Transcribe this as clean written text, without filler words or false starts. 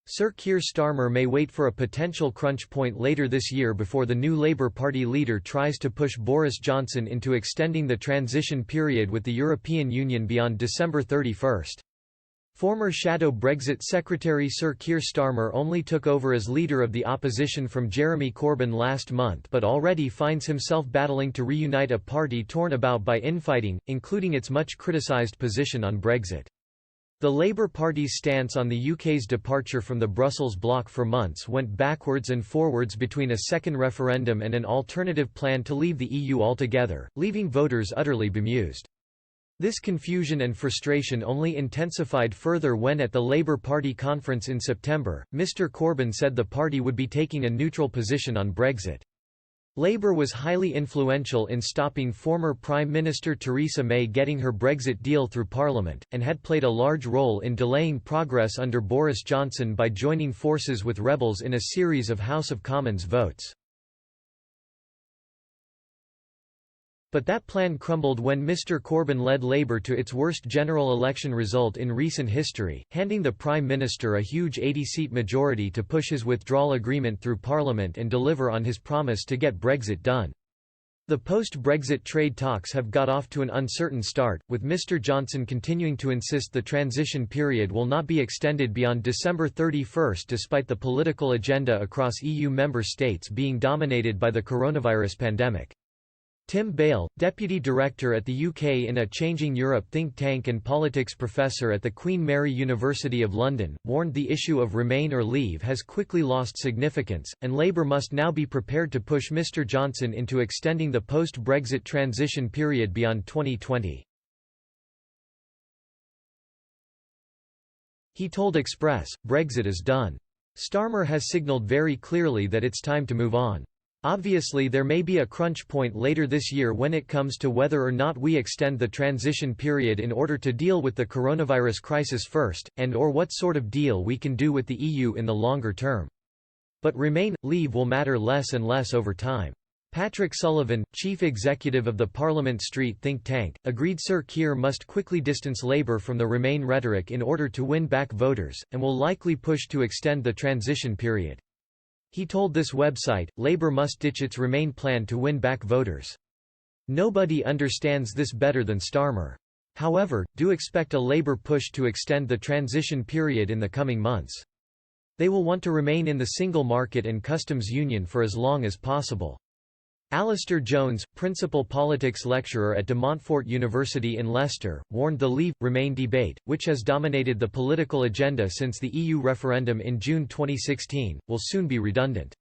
Sir Keir Starmer may wait for a potential crunch point later this year before the new Labour Party leader tries to push Boris Johnson into extending the transition period with the European Union beyond December 31. Former shadow Brexit Secretary Sir Keir Starmer only took over as leader of the opposition from Jeremy Corbyn last month, but already finds himself battling to reunite a party torn about by infighting, including its much criticised position on Brexit. The Labour Party's stance on the UK's departure from the Brussels bloc for months went backwards and forwards between a second referendum and an alternative plan to leave the EU altogether, leaving voters utterly bemused. This confusion and frustration only intensified further when at the Labour Party conference in September, Mr Corbyn said the party would be taking a neutral position on Brexit. Labour was highly influential in stopping former Prime Minister Theresa May getting her Brexit deal through Parliament, and had played a large role in delaying progress under Boris Johnson by joining forces with rebels in a series of House of Commons votes. But that plan crumbled when Mr Corbyn led Labour to its worst general election result in recent history, handing the Prime Minister a huge 80-seat majority to push his withdrawal agreement through Parliament and deliver on his promise to get Brexit done. The post-Brexit trade talks have got off to an uncertain start, with Mr Johnson continuing to insist the transition period will not be extended beyond December 31 despite the political agenda across EU member states being dominated by the coronavirus pandemic. Tim Bale, Deputy Director at the UK in a Changing Europe think tank and politics professor at the Queen Mary University of London, warned the issue of remain or leave has quickly lost significance, and Labour must now be prepared to push Mr Johnson into extending the post-Brexit transition period beyond 2020. He told Express, "Brexit is done. Starmer has signalled very clearly that it's time to move on. Obviously there may be a crunch point later this year when it comes to whether or not we extend the transition period in order to deal with the coronavirus crisis first, and/or what sort of deal we can do with the EU in the longer term. But remain/leave will matter less and less over time." Patrick Sullivan, chief executive of the Parliament Street think tank, agreed Sir Keir must quickly distance Labour from the remain rhetoric in order to win back voters, and will likely push to extend the transition period. He told this website, Labour must ditch its remain plan to win back voters. Nobody understands this better than Starmer. However, do expect a Labour push to extend the transition period in the coming months. They will want to remain in the single market and customs union for as long as possible. Alistair Jones, principal politics lecturer at De Montfort University in Leicester, warned the Leave-Remain debate, which has dominated the political agenda since the EU referendum in June 2016, will soon be redundant.